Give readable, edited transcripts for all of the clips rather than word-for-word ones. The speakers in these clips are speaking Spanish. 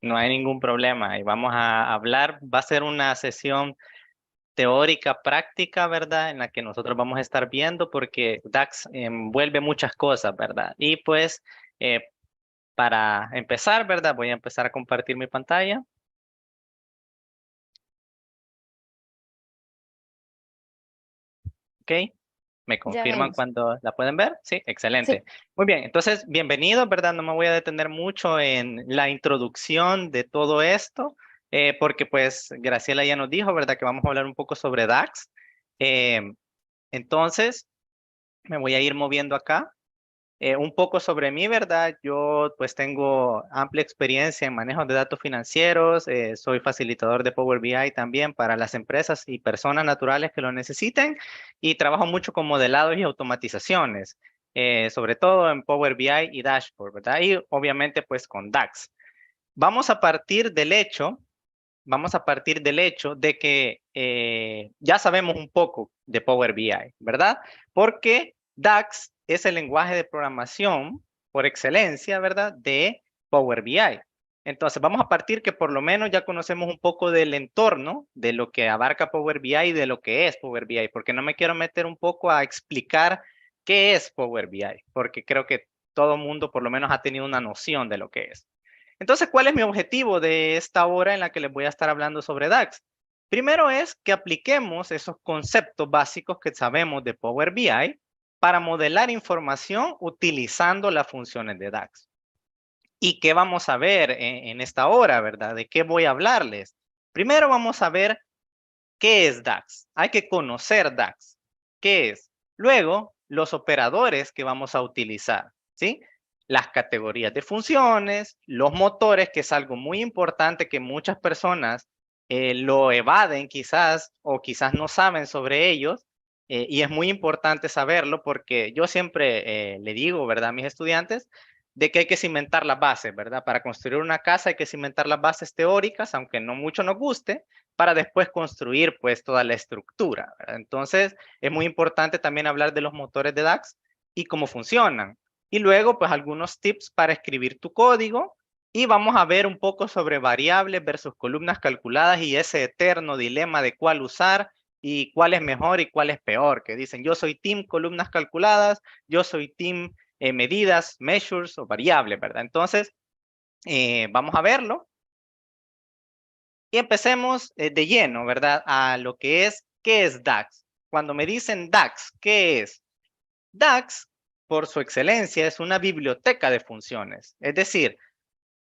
No hay ningún problema y vamos a hablar, va a ser una sesión teórica práctica, ¿verdad? En la que nosotros vamos a estar viendo porque DAX envuelve muchas cosas, ¿verdad? Y pues eh, para empezar, ¿verdad? Voy a empezar a compartir mi pantalla, ¿ok? ¿Me Ya confirman vemos. cuando la pueden ver? Sí, excelente. Sí, Muy bien, entonces, bienvenidos, ¿verdad? No me voy a detener mucho en la introducción de todo esto, porque pues Graciela ya nos dijo, ¿verdad? Que vamos a hablar un poco sobre DAX. Eh, entonces, me voy a ir moviendo acá. Un poco sobre mí, ¿verdad? Yo pues tengo amplia experiencia en manejo de datos financieros, soy facilitador de Power BI también para las empresas y personas naturales que lo necesiten y trabajo mucho con modelados y automatizaciones, sobre todo en Power BI y Dashboard, ¿verdad? Y obviamente pues con DAX. Vamos a partir del hecho, vamos a partir del hecho de que ya sabemos un poco de Power BI, ¿verdad? Porque DAX es el lenguaje de programación por excelencia, ¿verdad? De Power BI. Entonces, vamos a partir que por lo menos ya conocemos un poco del entorno, de lo que abarca Power BI y de lo que es Power BI, porque no me quiero meter un poco a explicar qué es Power BI, porque creo que todo mundo por lo menos ha tenido una noción de lo que es. Entonces, ¿cuál es mi objetivo de esta hora en la que les voy a estar hablando sobre DAX? Primero es que apliquemos esos conceptos básicos que sabemos de Power BI para modelar información utilizando las funciones de DAX. ¿Y qué vamos a ver en esta hora, verdad? ¿De qué voy a hablarles? Primero vamos a ver qué es DAX. Hay que conocer DAX. ¿Qué es? Luego, los operadores que vamos a utilizar, ¿sí? Las categorías de funciones, los motores, que es algo muy importante que muchas personas lo evaden quizás o quizás no saben sobre ellos. Y es muy importante saberlo porque yo siempre le digo, ¿verdad? A mis estudiantes, de que hay que cimentar las bases, ¿verdad? Para construir una casa hay que cimentar las bases teóricas, aunque no mucho nos guste, para después construir pues toda la estructura, ¿verdad? Entonces es muy importante también hablar de los motores de DAX y cómo funcionan. Y luego pues algunos tips para escribir tu código y vamos a ver un poco sobre variables versus columnas calculadas y ese eterno dilema de cuál usar y cuál es mejor y cuál es peor, que dicen yo soy team columnas calculadas, yo soy team medidas, measures o variables, ¿verdad? Entonces, vamos a verlo y empecemos de lleno, ¿verdad? A lo que es, ¿qué es DAX? Cuando me dicen DAX, ¿qué es? DAX, por su excelencia, es una biblioteca de funciones. Es decir,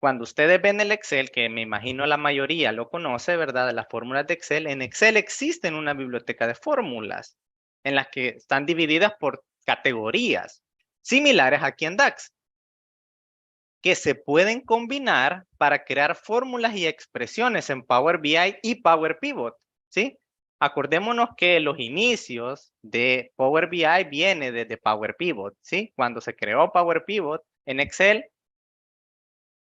cuando ustedes ven el Excel, que me imagino la mayoría lo conoce, ¿verdad? De las fórmulas de Excel, en Excel existen una biblioteca de fórmulas en las que están divididas por categorías, similares aquí en DAX, que se pueden combinar para crear fórmulas y expresiones en Power BI y Power Pivot, ¿sí? Acordémonos que los inicios de Power BI viene desde Power Pivot, ¿sí? Cuando se creó Power Pivot en Excel,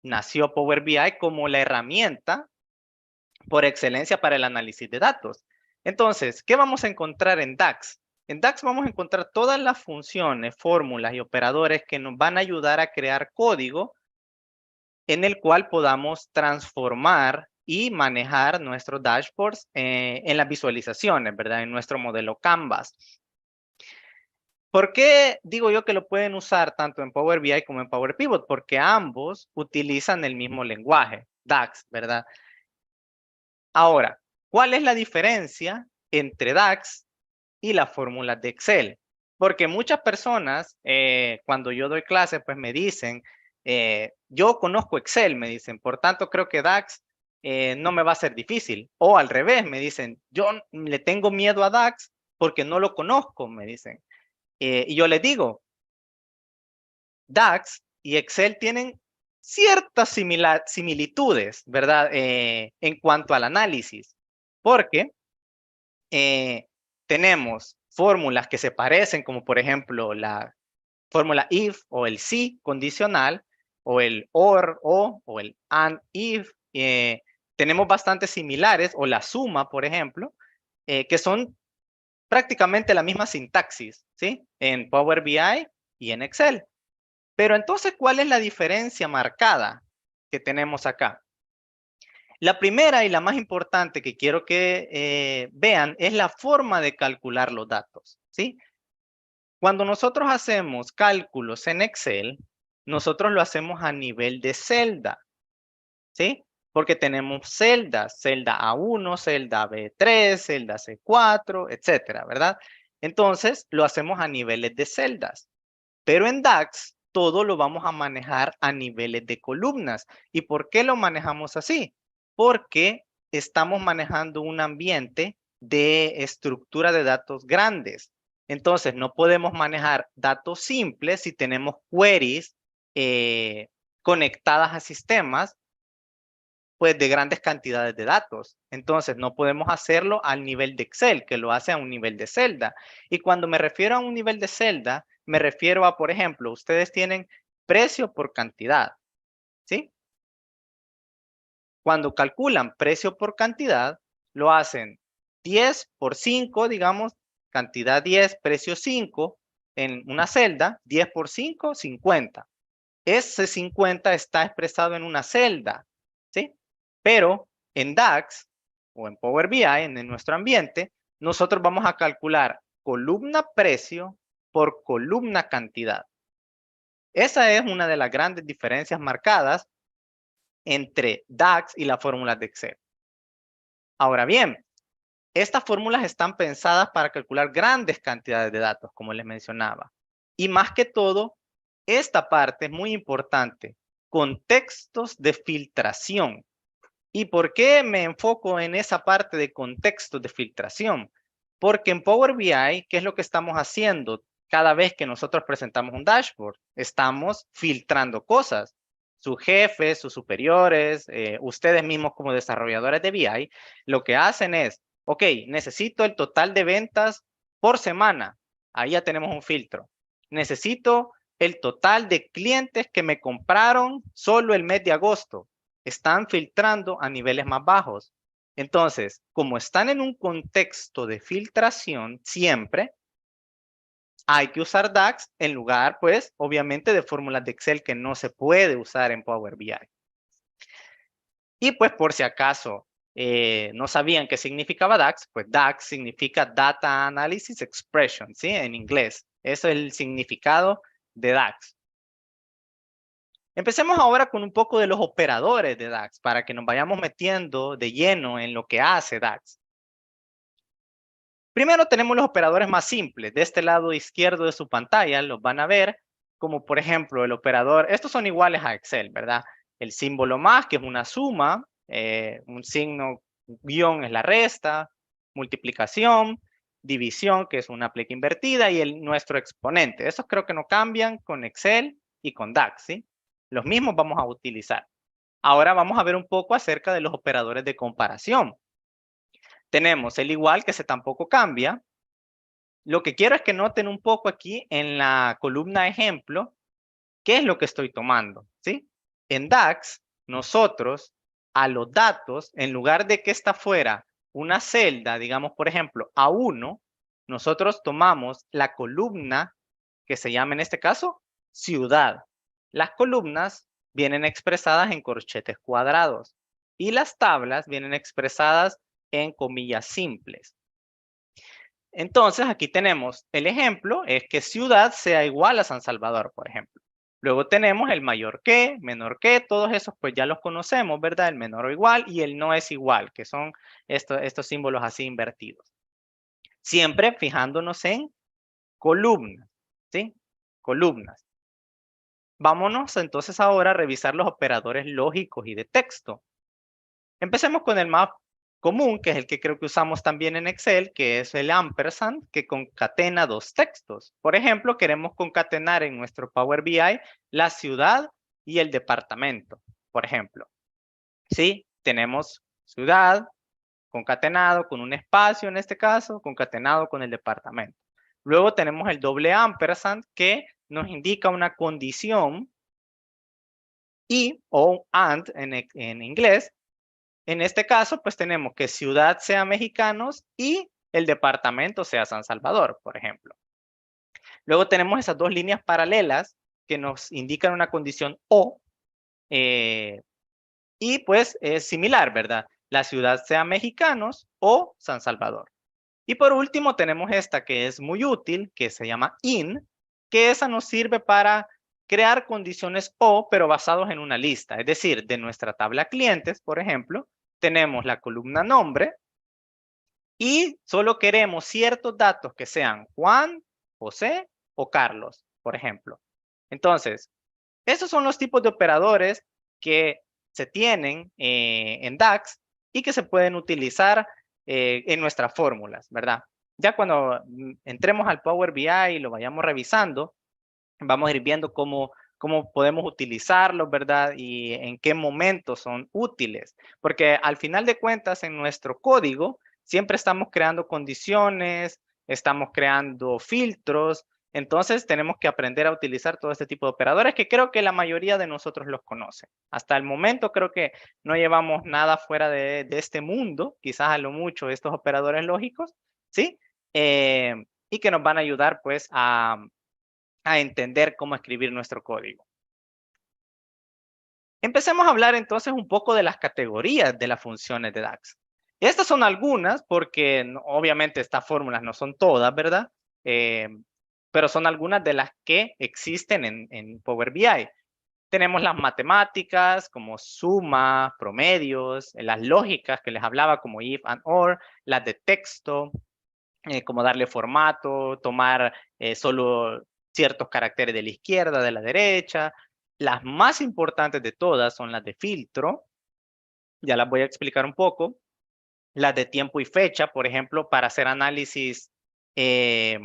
nació Power BI como la herramienta por excelencia para el análisis de datos. Entonces, ¿qué vamos a encontrar en DAX? En DAX vamos a encontrar todas las funciones, fórmulas y operadores que nos van a ayudar a crear código en el cual podamos transformar y manejar nuestros dashboards en las visualizaciones, ¿verdad? En nuestro modelo Canvas. ¿Por qué digo yo que lo pueden usar tanto en Power BI como en Power Pivot? Porque ambos utilizan el mismo lenguaje, DAX, ¿verdad? Ahora, ¿cuál es la diferencia entre DAX y las fórmulas de Excel? Porque muchas personas, cuando yo doy clases, pues me dicen, yo conozco Excel, me dicen, por tanto creo que DAX no me va a ser difícil. O al revés, me dicen, yo le tengo miedo a DAX porque no lo conozco, me dicen. Y yo les digo, DAX y Excel tienen ciertas similitudes, ¿verdad? En cuanto al análisis, porque tenemos fórmulas que se parecen, como por ejemplo la fórmula if o el si condicional, o el or o el and if. Tenemos bastante similares, o la suma, por ejemplo, que son prácticamente la misma sintaxis, ¿sí? En Power BI y en Excel. Pero entonces, ¿cuál es la diferencia marcada que tenemos acá? La primera y la más importante que quiero que vean es la forma de calcular los datos, ¿sí? Cuando nosotros hacemos cálculos en Excel, nosotros lo hacemos a nivel de celda, ¿sí? Porque tenemos celdas, celda A1, celda B3, celda C4, etcétera, ¿verdad? Entonces, lo hacemos a niveles de celdas. Pero en DAX, todo lo vamos a manejar a niveles de columnas. ¿Y por qué lo manejamos así? Porque estamos manejando un ambiente de estructura de datos grandes. Entonces, no podemos manejar datos simples si tenemos queries conectadas a sistemas pues de grandes cantidades de datos. Entonces, no podemos hacerlo al nivel de Excel, que lo hace a un nivel de celda. Y cuando me refiero a un nivel de celda, me refiero a, por ejemplo, ustedes tienen precio por cantidad, ¿sí? Cuando calculan precio por cantidad, lo hacen 10 por 5, digamos, cantidad 10, precio 5, en una celda, 10 por 5, 50. Ese 50 está expresado en una celda, ¿sí? Pero en DAX o en Power BI, en nuestro ambiente, nosotros vamos a calcular columna precio por columna cantidad. Esa es una de las grandes diferencias marcadas entre DAX y las fórmulas de Excel. Ahora bien, estas fórmulas están pensadas para calcular grandes cantidades de datos, como les mencionaba. Y más que todo, esta parte es muy importante. Contextos de filtración. ¿Y por qué me enfoco en esa parte de contextos de filtración? Porque en Power BI, ¿qué es lo que estamos haciendo? Cada vez que nosotros presentamos un dashboard, estamos filtrando cosas. Sus jefes, sus superiores, ustedes mismos como desarrolladores de BI, lo que hacen es, ok, necesito el total de ventas por semana. Ahí ya tenemos un filtro. Necesito el total de clientes que me compraron solo el mes de agosto. Están filtrando a niveles más bajos. Entonces, como están en un contexto de filtración, siempre hay que usar DAX en lugar, pues, obviamente, de fórmulas de Excel que no se puede usar en Power BI. Y pues, por si acaso no sabían qué significaba DAX, pues DAX significa Data Analysis Expression, ¿sí? En inglés. Eso es el significado de DAX. Empecemos ahora con un poco de los operadores de DAX para que nos vayamos metiendo de lleno en lo que hace DAX. Primero tenemos los operadores más simples. De este lado izquierdo de su pantalla los van a ver como por ejemplo el operador, estos son iguales a Excel, ¿verdad? El símbolo más, que es una suma, un signo guión es la resta, multiplicación, división, que es una pleca invertida, y nuestro exponente. Esos creo que no cambian con Excel y con DAX, ¿sí? Los mismos vamos a utilizar. Ahora vamos a ver un poco acerca de los operadores de comparación. Tenemos el igual, que ese tampoco cambia. Lo que quiero es que noten un poco aquí en la columna ejemplo, qué es lo que estoy tomando, ¿sí? En DAX, nosotros a los datos, en lugar de que esta fuera una celda, digamos, por ejemplo, A1, nosotros tomamos la columna que se llama en este caso ciudad. Las columnas vienen expresadas en corchetes cuadrados y las tablas vienen expresadas en comillas simples. Entonces, aquí tenemos el ejemplo, es que ciudad sea igual a San Salvador, por ejemplo. Luego tenemos el mayor que, menor que, todos esos pues ya los conocemos, ¿verdad? El menor o igual y el no es igual, que son estos símbolos así invertidos. Siempre fijándonos en columnas, ¿sí? Columnas. Vámonos entonces ahora a revisar los operadores lógicos y de texto. Empecemos con el más común, que es el que creo que usamos también en Excel, que es el ampersand, que concatena dos textos. Por ejemplo, queremos concatenar en nuestro Power BI la ciudad y el departamento, por ejemplo. Sí, tenemos ciudad concatenado con un espacio, en este caso, concatenado con el departamento. Luego tenemos el doble ampersand, que nos indica una condición y o and en inglés. En este caso, pues tenemos que ciudad sea mexicanos y el departamento sea San Salvador, por ejemplo. Luego tenemos esas dos líneas paralelas que nos indican una condición o Y pues es similar, ¿verdad? La ciudad sea Mexicanos o San Salvador. Y por último tenemos esta que es muy útil, que se llama IN, que esa nos sirve para crear condiciones o, pero basados en una lista. Es decir, de nuestra tabla clientes, por ejemplo, tenemos la columna nombre y solo queremos ciertos datos que sean Juan, José o Carlos, por ejemplo. Entonces, esos son los tipos de operadores que se tienen en DAX y que se pueden utilizar en nuestras fórmulas, ¿verdad? Ya cuando entremos al Power BI y lo vayamos revisando, vamos a ir viendo cómo podemos utilizarlos, ¿verdad? Y en qué momentos son útiles. Porque al final de cuentas, en nuestro código, siempre estamos creando condiciones, estamos creando filtros. Entonces, tenemos que aprender a utilizar todo este tipo de operadores que creo que la mayoría de nosotros los conocen. Hasta el momento, creo que no llevamos nada fuera de este mundo, quizás a lo mucho estos operadores lógicos, ¿sí? Y que nos van a ayudar, pues, a entender cómo escribir nuestro código. Empecemos a hablar entonces un poco de las categorías de las funciones de DAX. Estas son algunas porque obviamente estas fórmulas no son todas, ¿verdad? Pero son algunas de las que existen en Power BI. Tenemos las matemáticas como suma, promedios, las lógicas que les hablaba como if and or, las de texto, como darle formato, tomar solo ciertos caracteres de la izquierda, de la derecha. Las más importantes de todas son las de filtro. Ya las voy a explicar un poco. Las de tiempo y fecha, por ejemplo, para hacer análisis de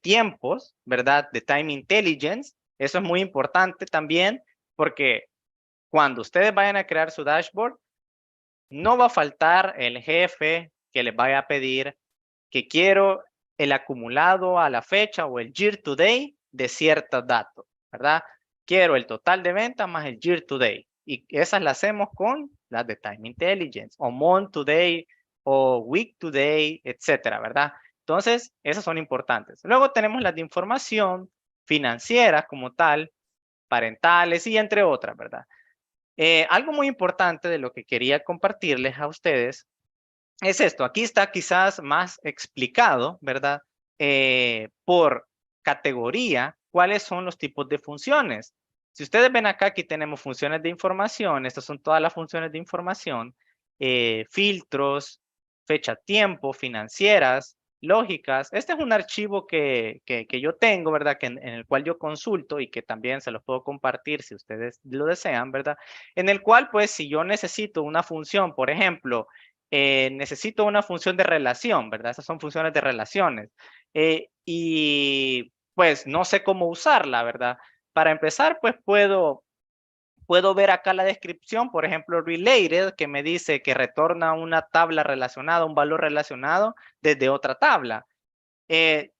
tiempos, ¿verdad? De time intelligence. Eso es muy importante también porque cuando ustedes vayan a crear su dashboard, no va a faltar el jefe que les vaya a pedir que quiero el acumulado a la fecha o el year to date de ciertos datos, ¿verdad? Quiero el total de ventas más el year to date. Y esas las hacemos con las de Time Intelligence o Month to Date o Week to Date, etcétera, ¿verdad? Entonces, esas son importantes. Luego tenemos las de información financieras como tal, parentales y entre otras, ¿verdad? Algo muy importante de lo que quería compartirles a ustedes es esto. Aquí está quizás más explicado, ¿verdad? Por categoría, cuáles son los tipos de funciones. Si ustedes ven acá, aquí tenemos funciones de información. Estas son todas las funciones de información. Filtros, fecha, tiempo, financieras, lógicas. Este es un archivo que yo tengo, ¿verdad? En el cual yo consulto y que también se los puedo compartir si ustedes lo desean, ¿verdad? En el cual, pues, si yo necesito una función, por ejemplo, necesito una función de relación, ¿verdad? Esas son funciones de relaciones. Y pues no sé cómo usarla, ¿verdad? Para empezar, pues puedo ver acá la descripción, por ejemplo, related, que me dice que retorna una tabla relacionada, un valor relacionado desde otra tabla.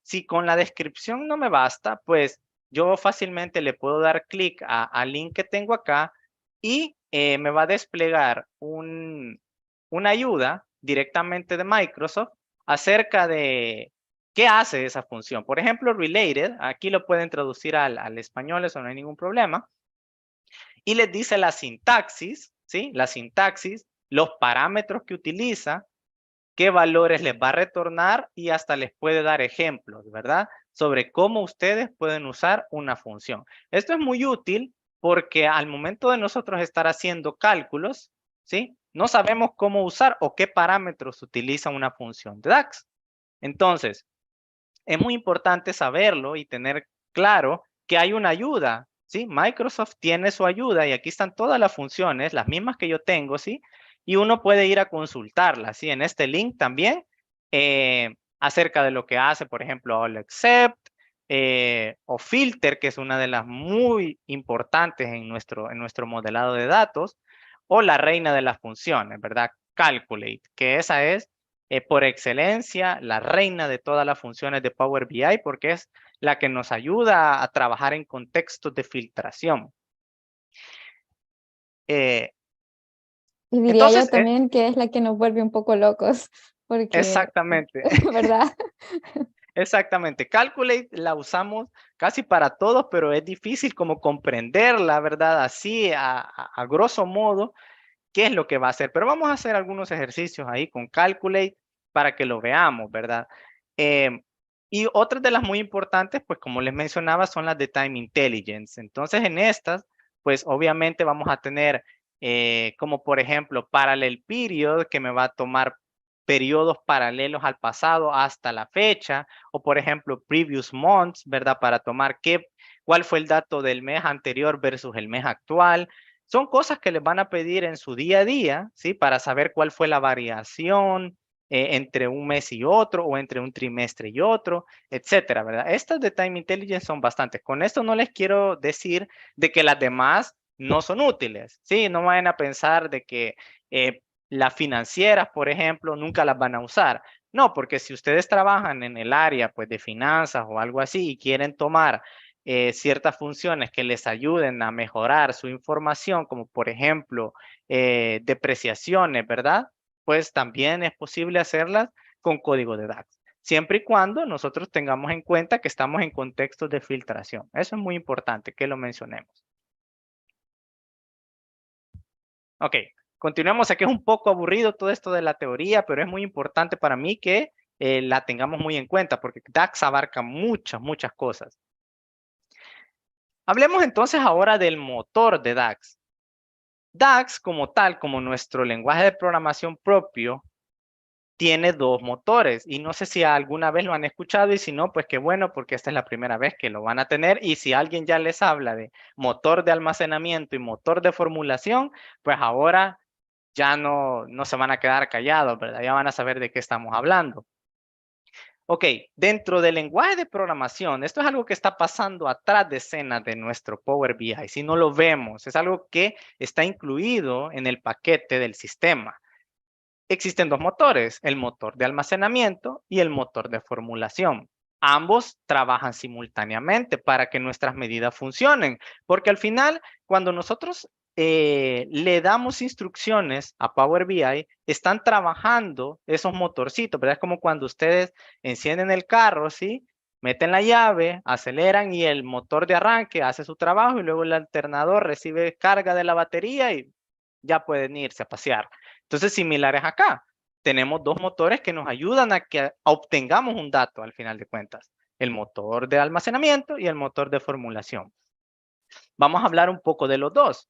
Si con la descripción no me basta, pues yo fácilmente le puedo dar clic al link que tengo acá y me va a desplegar una ayuda directamente de Microsoft acerca de qué hace esa función. Por ejemplo, related, aquí lo pueden traducir al español, eso no hay ningún problema. Y les dice la sintaxis, ¿sí? La sintaxis, los parámetros que utiliza, qué valores les va a retornar y hasta les puede dar ejemplos, ¿verdad? Sobre cómo ustedes pueden usar una función. Esto es muy útil porque al momento de nosotros estar haciendo cálculos, ¿sí? No sabemos cómo usar o qué parámetros utiliza una función de DAX. Entonces, es muy importante saberlo y tener claro que hay una ayuda, ¿sí? Microsoft tiene su ayuda y aquí están todas las funciones, las mismas que yo tengo, ¿sí? Y uno puede ir a consultarlas, ¿sí? En este link también, acerca de lo que hace, por ejemplo, All Except o Filter, que es una de las muy importantes en nuestro modelado de datos, o la reina de las funciones, ¿verdad? Calculate, que esa es por excelencia, la reina de todas las funciones de Power BI, porque es la que nos ayuda a trabajar en contextos de filtración. Y diría yo Entonces, también que es la que nos vuelve un poco locos, porque, exactamente, ¿verdad? Exactamente. Calculate la usamos casi para todos, pero es difícil como comprenderla, ¿verdad? Así, a grosso modo, qué es lo que va a hacer. Pero vamos a hacer algunos ejercicios ahí con Calculate para que lo veamos, ¿verdad? Y otras de las muy importantes, pues como les mencionaba, son las de Time Intelligence. Entonces, en estas, pues obviamente vamos a tener como por ejemplo Parallel Period, que me va a tomar periodos paralelos al pasado hasta la fecha, o por ejemplo Previous Months, ¿verdad? Para tomar cuál fue el dato del mes anterior versus el mes actual. Son cosas que les van a pedir en su día a día, ¿sí? Para saber cuál fue la variación entre un mes y otro, o entre un trimestre y otro, etcétera, ¿verdad? Estas de Time Intelligence son bastantes. Con esto no les quiero decir de que las demás no son útiles, ¿sí? No vayan a pensar de que las financieras, por ejemplo, nunca las van a usar. No, porque si ustedes trabajan en el área pues, de finanzas o algo así y quieren tomar ciertas funciones que les ayuden a mejorar su información, como por ejemplo depreciaciones, ¿verdad? Pues también es posible hacerlas con código de DAX, siempre y cuando nosotros tengamos en cuenta que estamos en contextos de filtración. Eso es muy importante que lo mencionemos. Ok, continuemos. Aquí es un poco aburrido todo esto de la teoría, pero es muy importante para mí que la tengamos muy en cuenta porque DAX abarca muchas cosas. Hablemos entonces ahora del motor de DAX. DAX como tal, como nuestro lenguaje de programación propio, tiene dos motores y no sé si alguna vez lo han escuchado y si no, pues qué bueno porque esta es la primera vez que lo van a tener y si alguien ya les habla de motor de almacenamiento y motor de formulación, pues ahora ya no se van a quedar callados, ¿verdad? Ya van a saber de qué estamos hablando. Ok, dentro del lenguaje de programación, esto es algo que está pasando atrás de escena de nuestro Power BI. Si no lo vemos, es algo que está incluido en el paquete del sistema. Existen dos motores, el motor de almacenamiento y el motor de formulación. Ambos trabajan simultáneamente para que nuestras medidas funcionen, porque al final, cuando nosotros le damos instrucciones a Power BI, están trabajando esos motorcitos, ¿verdad? Es como cuando ustedes encienden el carro, ¿sí? Meten la llave, aceleran y el motor de arranque hace su trabajo y luego el alternador recibe carga de la batería y ya pueden irse a pasear. Entonces, similares acá. Tenemos dos motores que nos ayudan a que obtengamos un dato al final de cuentas. El motor de almacenamiento y el motor de formulación. Vamos a hablar un poco de los dos.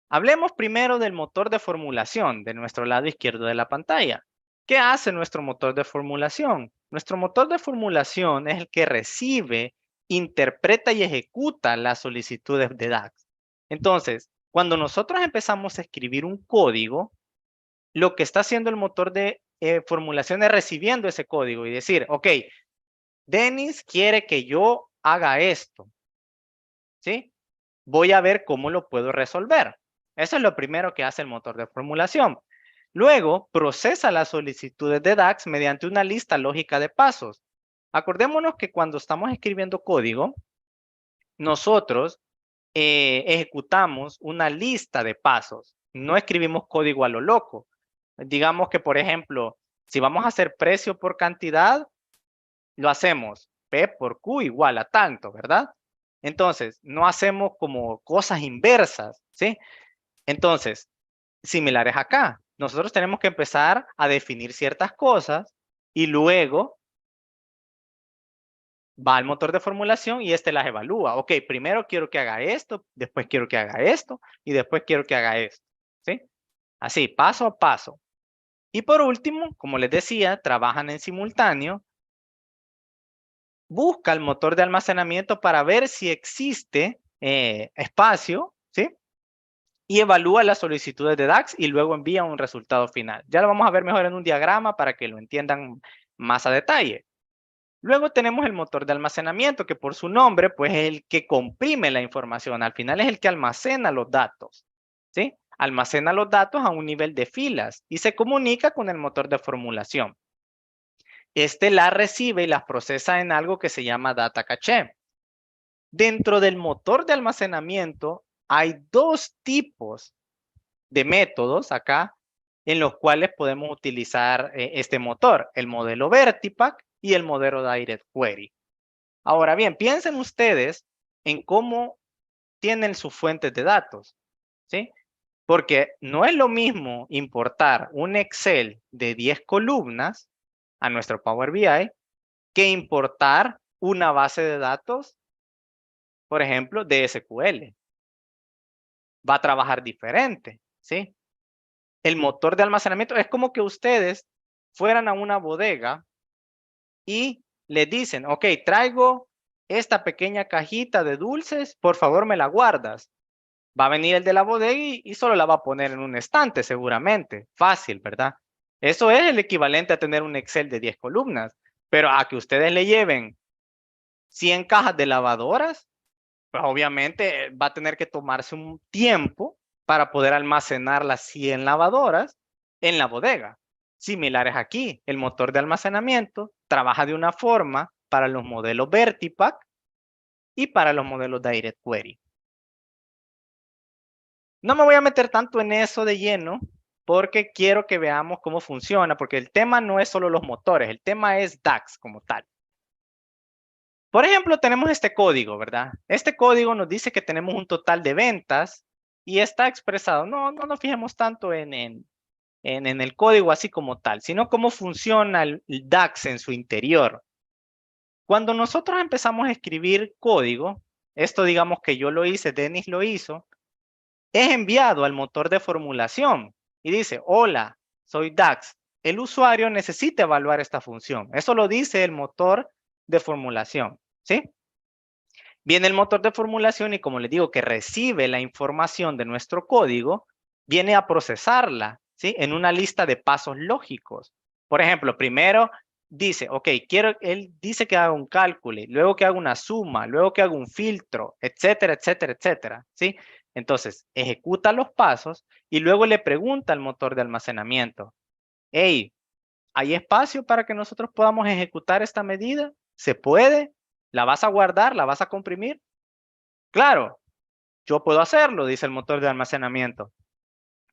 Hablemos primero del motor de formulación de nuestro lado izquierdo de la pantalla. ¿Qué hace nuestro motor de formulación? Nuestro motor de formulación es el que recibe, interpreta y ejecuta las solicitudes de DAX. Entonces, cuando nosotros empezamos a escribir un código, lo que está haciendo el motor de formulación es recibiendo ese código y decir, ok, Dennis quiere que yo haga esto, ¿sí? Voy a ver cómo lo puedo resolver. Eso es lo primero que hace el motor de formulación. Luego, procesa las solicitudes de DAX mediante una lista lógica de pasos. Acordémonos que cuando estamos escribiendo código, nosotros ejecutamos una lista de pasos. No escribimos código a lo loco. Digamos que, por ejemplo, si vamos a hacer precio por cantidad, lo hacemos P por Q igual a tanto, ¿verdad? Entonces, no hacemos como cosas inversas, ¿sí? Entonces, similares acá. Nosotros tenemos que empezar a definir ciertas cosas y luego va al motor de formulación y este las evalúa. Ok, primero quiero que haga esto, después quiero que haga esto y después quiero que haga esto, ¿sí? Así, paso a paso. Y por último, como les decía, trabajan en simultáneo. Busca el motor de almacenamiento para ver si existe espacio, ¿sí? Y evalúa las solicitudes de DAX y luego envía un resultado final. Ya lo vamos a ver mejor en un diagrama para que lo entiendan más a detalle. Luego tenemos el motor de almacenamiento, que por su nombre, pues es el que comprime la información. Al final es el que almacena los datos, ¿sí? Almacena los datos a un nivel de filas y se comunica con el motor de formulación. Este las recibe y las procesa en algo que se llama data caché. Dentro del motor de almacenamiento hay dos tipos de métodos acá en los cuales podemos utilizar este motor, el modelo Vertipack y el modelo Direct Query. Ahora bien, piensen ustedes en cómo tienen sus fuentes de datos, ¿sí? Porque no es lo mismo importar un Excel de 10 columnas a nuestro Power BI que importar una base de datos, por ejemplo, de SQL. Va a trabajar diferente, ¿sí? El motor de almacenamiento es como que ustedes fueran a una bodega y le dicen, ok, traigo esta pequeña cajita de dulces, por favor me la guardas. Va a venir el de la bodega y solo la va a poner en un estante seguramente. Fácil, ¿verdad? Eso es el equivalente a tener un Excel de 10 columnas. Pero a que ustedes le lleven 100 cajas de lavadoras, pues obviamente va a tener que tomarse un tiempo para poder almacenar las 100 lavadoras en la bodega. Similares aquí, el motor de almacenamiento trabaja de una forma para los modelos Vertipack y para los modelos Direct Query. No me voy a meter tanto en eso de lleno porque quiero que veamos cómo funciona, porque el tema no es solo los motores, el tema es DAX como tal. Por ejemplo, tenemos este código, ¿verdad? Este código nos dice que tenemos un total de ventas y está expresado. No nos fijemos tanto en el código así como tal, sino cómo funciona el DAX en su interior. Cuando nosotros empezamos a escribir código, esto digamos que yo lo hice, Denis lo hizo, es enviado al motor de formulación y dice, hola, soy DAX. El usuario necesita evaluar esta función. Eso lo dice el motor de formulación, ¿sí? Viene el motor de formulación y como les digo que recibe la información de nuestro código, viene a procesarla, ¿sí? En una lista de pasos lógicos. Por ejemplo, primero dice, ok, él dice que haga un cálculo, luego que haga una suma, luego que haga un filtro, etcétera, etcétera, etcétera, ¿sí? Entonces, ejecuta los pasos y luego le pregunta al motor de almacenamiento, hey, ¿hay espacio para que nosotros podamos ejecutar esta medida? ¿Se puede? ¿La vas a guardar? ¿La vas a comprimir? Claro, yo puedo hacerlo, dice el motor de almacenamiento.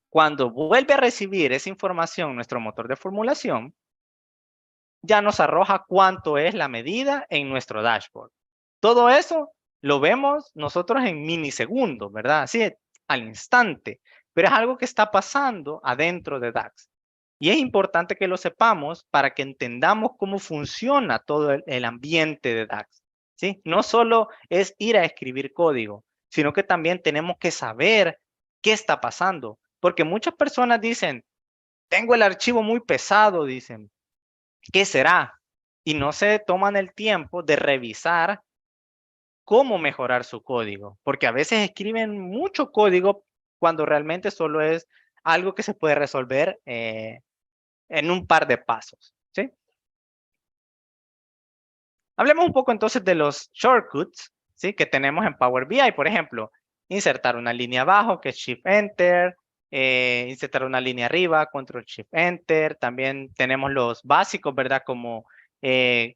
Cuando vuelve a recibir esa información nuestro motor de formulación, ya nos arroja cuánto es la medida en nuestro dashboard. Todo eso lo vemos nosotros en milisegundos, ¿verdad? Así al instante, pero es algo que está pasando adentro de DAX. Y es importante que lo sepamos para que entendamos cómo funciona todo el ambiente de DAX, ¿sí? No solo es ir a escribir código, sino que también tenemos que saber qué está pasando. Porque muchas personas dicen, tengo el archivo muy pesado, dicen, ¿qué será? Y no se toman el tiempo de revisar cómo mejorar su código, porque a veces escriben mucho código cuando realmente solo es algo que se puede resolver en un par de pasos, ¿sí? Hablemos un poco entonces de los shortcuts, ¿sí? Que tenemos en Power BI, por ejemplo, insertar una línea abajo que es Shift Enter, insertar una línea arriba, Control Shift Enter, también tenemos los básicos, ¿verdad? Como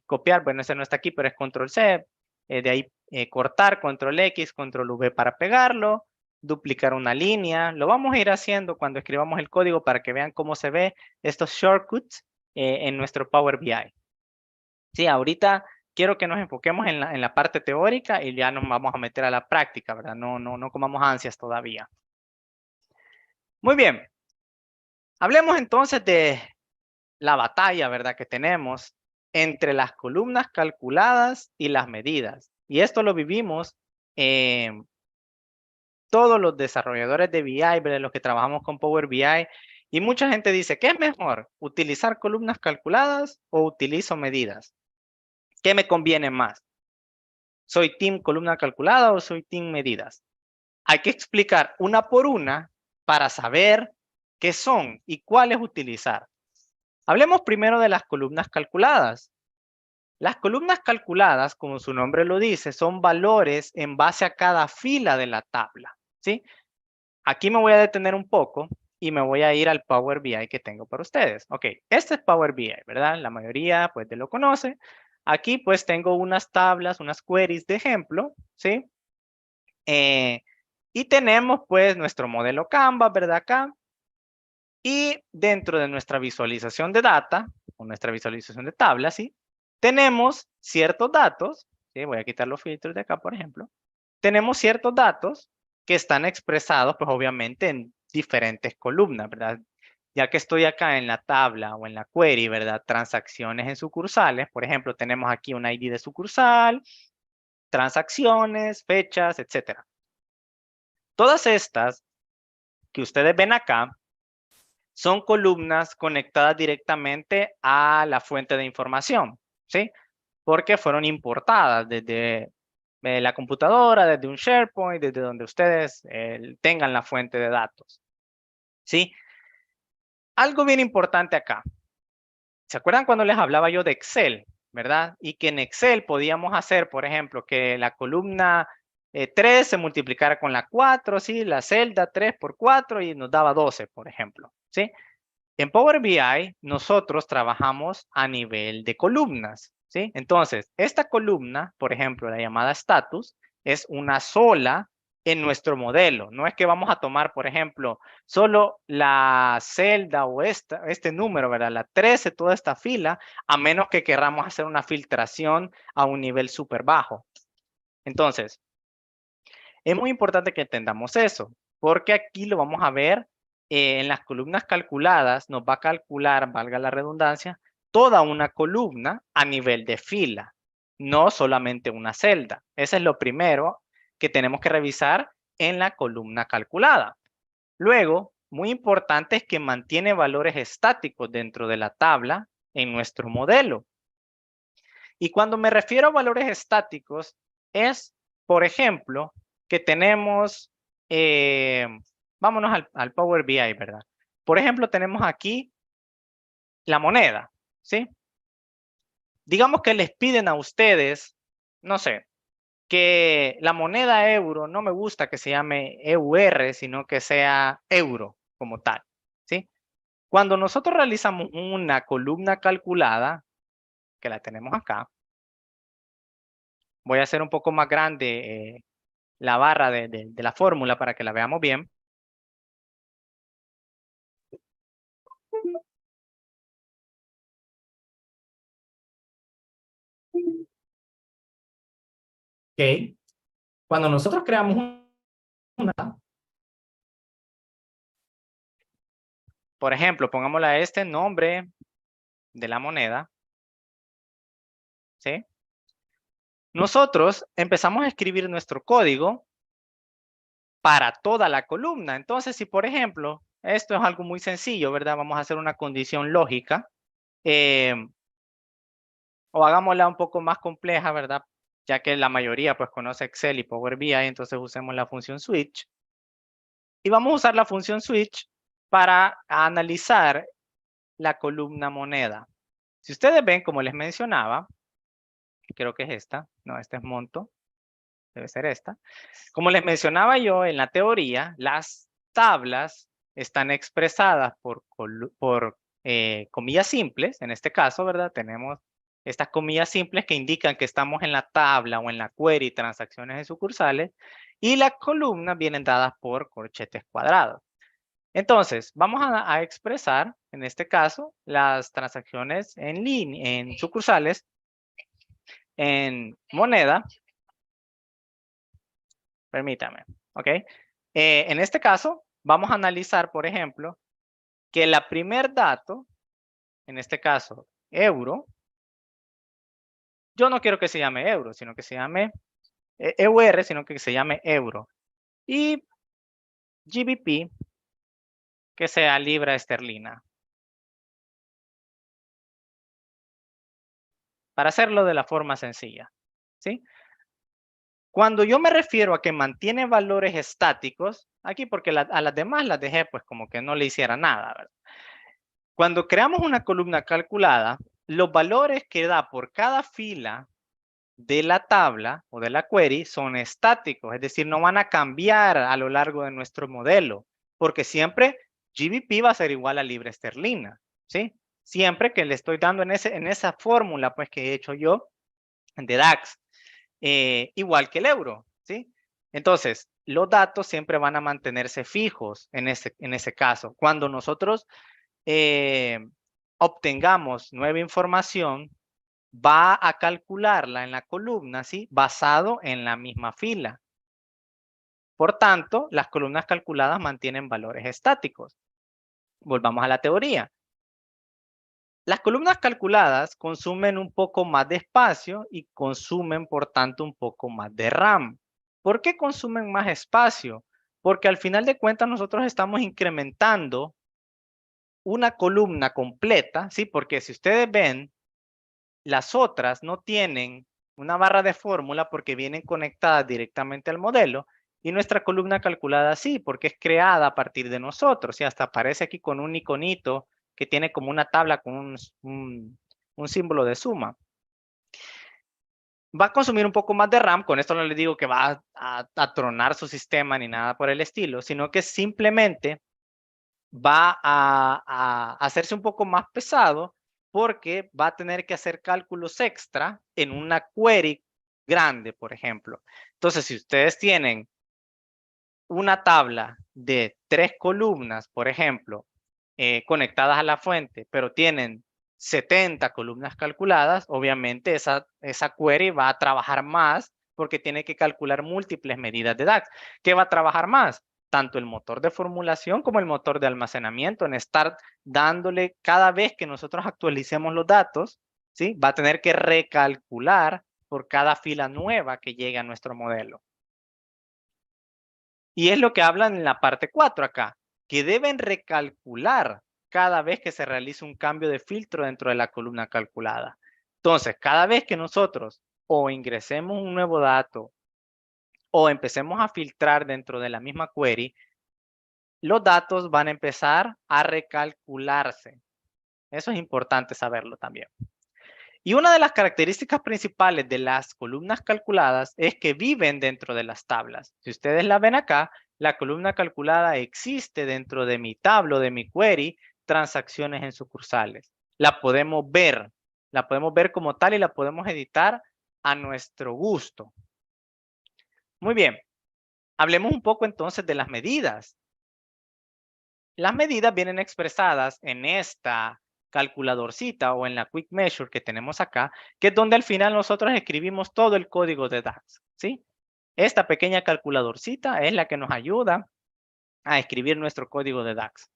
copiar, bueno, ese no está aquí, pero es Control C, de ahí cortar, Control X, Control V para pegarlo, duplicar una línea, lo vamos a ir haciendo cuando escribamos el código para que vean cómo se ve estos shortcuts en nuestro Power BI. Sí, ahorita quiero que nos enfoquemos en la parte teórica y ya nos vamos a meter a la práctica, ¿verdad? No comamos ansias todavía. Muy bien. Hablemos entonces de la batalla, ¿verdad? Que tenemos entre las columnas calculadas y las medidas. Y esto lo vivimos todos los desarrolladores de BI, ¿verdad? Los que trabajamos con Power BI. Y mucha gente dice, ¿qué es mejor? ¿Utilizar columnas calculadas o utilizo medidas? ¿Qué me conviene más? ¿Soy team columna calculada o soy team medidas? Hay que explicar una por una para saber qué son y cuáles utilizar. Hablemos primero de las columnas calculadas. Las columnas calculadas, como su nombre lo dice, son valores en base a cada fila de la tabla, ¿sí? Aquí me voy a detener un poco y me voy a ir al Power BI que tengo para ustedes. Ok, este es Power BI, ¿verdad? La mayoría pues lo conoce. Aquí pues tengo unas tablas, unas queries de ejemplo, ¿sí? Y tenemos pues nuestro modelo Canvas, ¿verdad? Acá. Y dentro de nuestra visualización de data, o nuestra visualización de tabla, ¿sí? tenemos ciertos datos, ¿sí? Voy a quitar los filtros de acá, por ejemplo. Tenemos ciertos datos que están expresados, pues obviamente en diferentes columnas, ¿verdad? Ya que estoy acá en la tabla o en la query, ¿verdad? Transacciones en sucursales, por ejemplo, tenemos aquí un ID de sucursal, transacciones, fechas, etcétera. Todas estas que ustedes ven acá son columnas conectadas directamente a la fuente de información, ¿sí? Porque fueron importadas desde la computadora, desde un SharePoint, desde donde ustedes tengan la fuente de datos, ¿sí? Algo bien importante acá. ¿Se acuerdan cuando les hablaba yo de Excel, verdad? Y que en Excel podíamos hacer, por ejemplo, que la columna 3 se multiplicara con la 4, ¿sí? La celda 3 por 4 y nos daba 12, por ejemplo, ¿sí? En Power BI nosotros trabajamos a nivel de columnas, ¿sí? Entonces, esta columna, por ejemplo, la llamada status, es una sola en nuestro modelo. No es que vamos a tomar, por ejemplo, solo la celda o este número, ¿verdad? La 13, toda esta fila, a menos que queramos hacer una filtración a un nivel súper bajo. Entonces, es muy importante que entendamos eso, porque aquí lo vamos a ver en las columnas calculadas, nos va a calcular, valga la redundancia, toda una columna a nivel de fila, no solamente una celda. Ese es lo primero que tenemos que revisar en la columna calculada. Luego, muy importante es que mantiene valores estáticos dentro de la tabla en nuestro modelo. Y cuando me refiero a valores estáticos, es, por ejemplo, que tenemos, vámonos al Power BI, ¿verdad? Por ejemplo, tenemos aquí la moneda, ¿sí? Digamos que les piden a ustedes, no sé, que la moneda euro no me gusta que se llame EUR, sino que sea euro como tal, ¿sí? Cuando nosotros realizamos una columna calculada, que la tenemos acá, voy a hacer un poco más grande la barra de la fórmula para que la veamos bien. Ok. Cuando nosotros creamos una, por ejemplo, pongámosle a este nombre de la moneda, ¿sí? Nosotros empezamos a escribir nuestro código para toda la columna. Entonces, si por ejemplo, esto es algo muy sencillo, ¿verdad? Vamos a hacer una condición lógica. O hagámosla un poco más compleja, ¿verdad? Ya que la mayoría pues conoce Excel y Power BI, entonces usemos la función switch. Y vamos a usar la función switch para analizar la columna moneda. Si ustedes ven, como les mencionaba, creo que es esta, no, esta es monto, debe ser esta. Como les mencionaba yo, en la teoría, las tablas están expresadas por comillas simples, en este caso, ¿verdad? Tenemos estas comillas simples que indican que estamos en la tabla o en la query transacciones de sucursales y las columnas vienen dadas por corchetes cuadrados. Entonces, vamos a expresar, en este caso, las transacciones en línea, en sucursales, en moneda. Permítame, ¿ok? En este caso, vamos a analizar, por ejemplo, que la primer dato, en este caso, euro, yo no quiero que se llame euro, sino que se llame EUR, sino que se llame euro. Y GBP, que sea libra esterlina. Para hacerlo de la forma sencilla, ¿sí? Cuando yo me refiero a que mantiene valores estáticos, aquí porque a las demás las dejé pues como que no le hiciera nada, ¿verdad? Cuando creamos una columna calculada, los valores que da por cada fila de la tabla o de la query son estáticos, es decir, no van a cambiar a lo largo de nuestro modelo, porque siempre GBP va a ser igual a libra esterlina, ¿sí? Siempre que le estoy dando en esa fórmula pues que he hecho yo de DAX, igual que el euro, ¿sí? Entonces, los datos siempre van a mantenerse fijos en ese caso. Cuando nosotros obtengamos nueva información, va a calcularla en la columna, ¿sí? Basado en la misma fila. Por tanto, las columnas calculadas mantienen valores estáticos. Volvamos a la teoría. Las columnas calculadas consumen un poco más de espacio y consumen, por tanto, un poco más de RAM. ¿Por qué consumen más espacio? Porque al final de cuentas nosotros estamos incrementando una columna completa, ¿sí? Porque si ustedes ven, las otras no tienen una barra de fórmula porque vienen conectadas directamente al modelo y nuestra columna calculada sí, porque es creada a partir de nosotros y hasta aparece aquí con un iconito que tiene como una tabla con un símbolo de suma. Va a consumir un poco más de RAM, con esto no les digo que va a tronar su sistema ni nada por el estilo, sino que simplemente va a hacerse un poco más pesado porque va a tener que hacer cálculos extra en una query grande, por ejemplo. Entonces, si ustedes tienen una tabla de 3 columnas, por ejemplo, conectadas a la fuente, pero tienen 70 columnas calculadas, obviamente esa query va a trabajar más porque tiene que calcular múltiples medidas de DAX. ¿Qué va a trabajar más? Tanto el motor de formulación como el motor de almacenamiento en estar dándole cada vez que nosotros actualicemos los datos, ¿sí? Va a tener que recalcular por cada fila nueva que llegue a nuestro modelo. Y es lo que hablan en la parte 4 acá, que deben recalcular cada vez que se realice un cambio de filtro dentro de la columna calculada. Entonces, cada vez que nosotros o ingresemos un nuevo dato o empecemos a filtrar dentro de la misma query, los datos van a empezar a recalcularse. Eso es importante saberlo también. Y una de las características principales de las columnas calculadas es que viven dentro de las tablas. Si ustedes la ven acá, la columna calculada existe dentro de mi tablo, de mi query, transacciones en sucursales. La podemos ver como tal y la podemos editar a nuestro gusto. Muy bien, hablemos un poco entonces de las medidas. Las medidas vienen expresadas en esta calculadorcita o en la Quick Measure que tenemos acá, que es donde al final nosotros escribimos todo el código de DAX, ¿sí? Esta pequeña calculadorcita es la que nos ayuda a escribir nuestro código de DAX.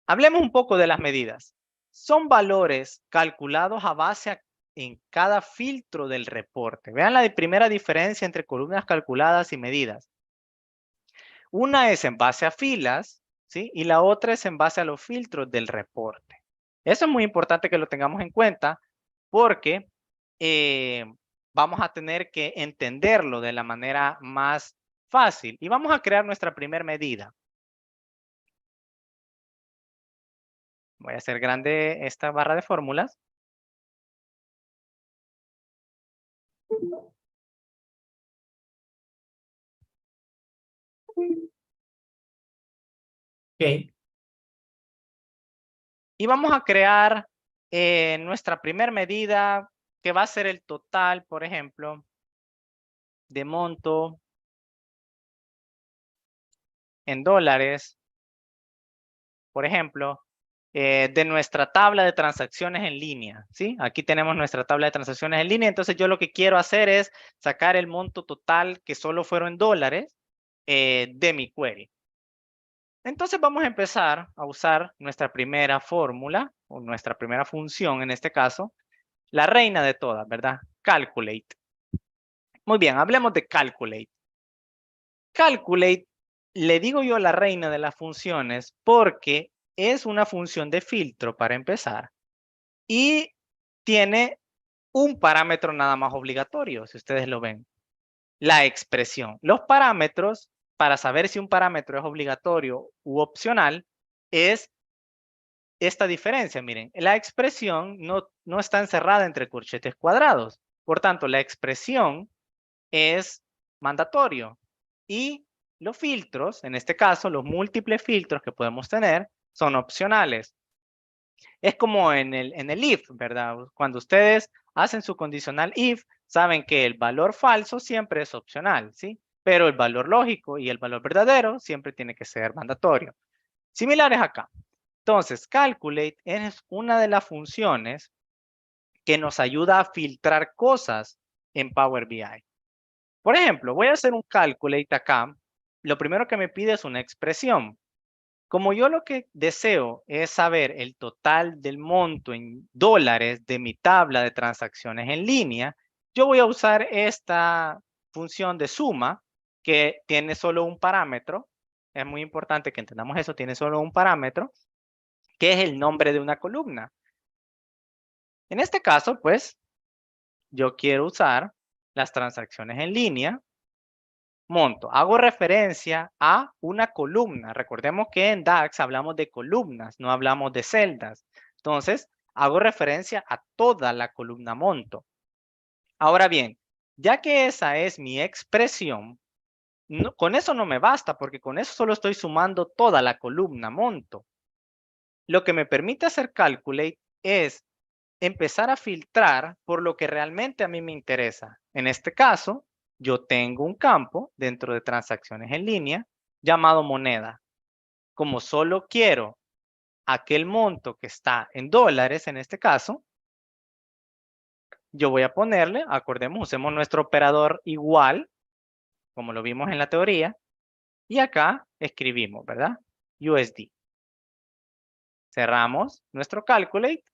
Hablemos un poco de las medidas. Son valores calculados a base en cada filtro del reporte. Vean la primera diferencia entre columnas calculadas y medidas. Una es en base a filas, ¿sí? Y la otra es en base a los filtros del reporte. Eso es muy importante que lo tengamos en cuenta porque vamos a tener que entenderlo de la manera más fácil. Y vamos a crear nuestra primera medida. Voy a hacer grande esta barra de fórmulas. Ok. Y vamos a crear nuestra primera medida que va a ser el total, por ejemplo, de monto en dólares, por ejemplo, de nuestra tabla de transacciones en línea, ¿sí? Aquí tenemos nuestra tabla de transacciones en línea, entonces yo lo que quiero hacer es sacar el monto total que solo fueron dólares de mi query. Entonces vamos a empezar a usar nuestra primera fórmula o nuestra primera función en este caso, la reina de todas, ¿verdad? Calculate. Muy bien, hablemos de calculate. Calculate, le digo yo la reina de las funciones porque es una función de filtro para empezar y tiene un parámetro nada más obligatorio, si ustedes lo ven, la expresión. Los parámetros, para saber si un parámetro es obligatorio u opcional, es esta diferencia. Miren, la expresión no está encerrada entre corchetes cuadrados. Por tanto, la expresión es mandatorio y los filtros, en este caso, los múltiples filtros que podemos tener son opcionales. Es como en el if, ¿verdad? Cuando ustedes hacen su condicional if, saben que el valor falso siempre es opcional, ¿sí? Pero el valor lógico y el valor verdadero siempre tiene que ser mandatorio. Similares acá. Entonces, calculate es una de las funciones que nos ayuda a filtrar cosas en Power BI. Por ejemplo, voy a hacer un calculate acá. Lo primero que me pide es una expresión. Como yo lo que deseo es saber el total del monto en dólares de mi tabla de transacciones en línea, yo voy a usar esta función de suma que tiene solo un parámetro. Es muy importante que entendamos eso, tiene solo un parámetro, que es el nombre de una columna. En este caso, pues, yo quiero usar las transacciones en línea, monto. Hago referencia a una columna. Recordemos que en DAX hablamos de columnas, no hablamos de celdas. Entonces, hago referencia a toda la columna monto. Ahora bien, ya que esa es mi expresión, con eso no me basta, porque con eso solo estoy sumando toda la columna monto. Lo que me permite hacer calculate es empezar a filtrar por lo que realmente a mí me interesa. En este caso, yo tengo un campo dentro de transacciones en línea llamado moneda. Como solo quiero aquel monto que está en dólares, en este caso, yo voy a ponerle, acordemos, usemos nuestro operador igual, como lo vimos en la teoría, y acá escribimos, ¿verdad? USD. Cerramos nuestro calculate.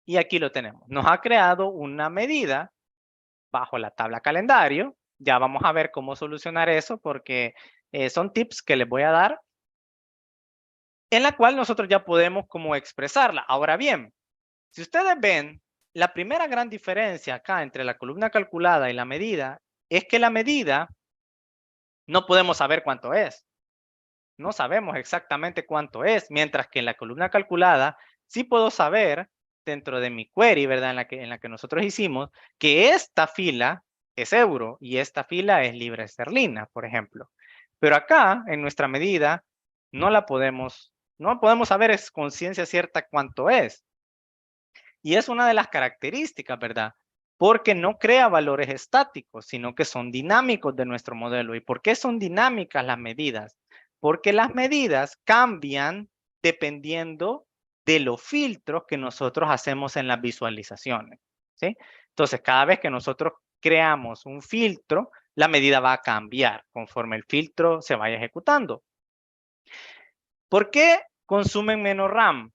Y aquí lo tenemos. Nos ha creado una medida bajo la tabla calendario. Ya vamos a ver cómo solucionar eso porque son tips que les voy a dar en la cual nosotros ya podemos como expresarla. Ahora bien, si ustedes ven, la primera gran diferencia acá entre la columna calculada y la medida es que la medida no podemos saber cuánto es. No sabemos exactamente cuánto es, mientras que en la columna calculada sí puedo saber dentro de mi query, ¿verdad? En la que nosotros hicimos, que esta fila es euro y esta fila es libra esterlina, por ejemplo. Pero acá, en nuestra medida, no podemos saber es con ciencia cierta cuánto es. Y es una de las características, ¿verdad? Porque no crea valores estáticos, sino que son dinámicos de nuestro modelo. ¿Y por qué son dinámicas las medidas? Porque las medidas cambian dependiendo de los filtros que nosotros hacemos en las visualizaciones, ¿sí? Entonces, cada vez que nosotros creamos un filtro, la medida va a cambiar conforme el filtro se vaya ejecutando. ¿Por qué consumen menos RAM?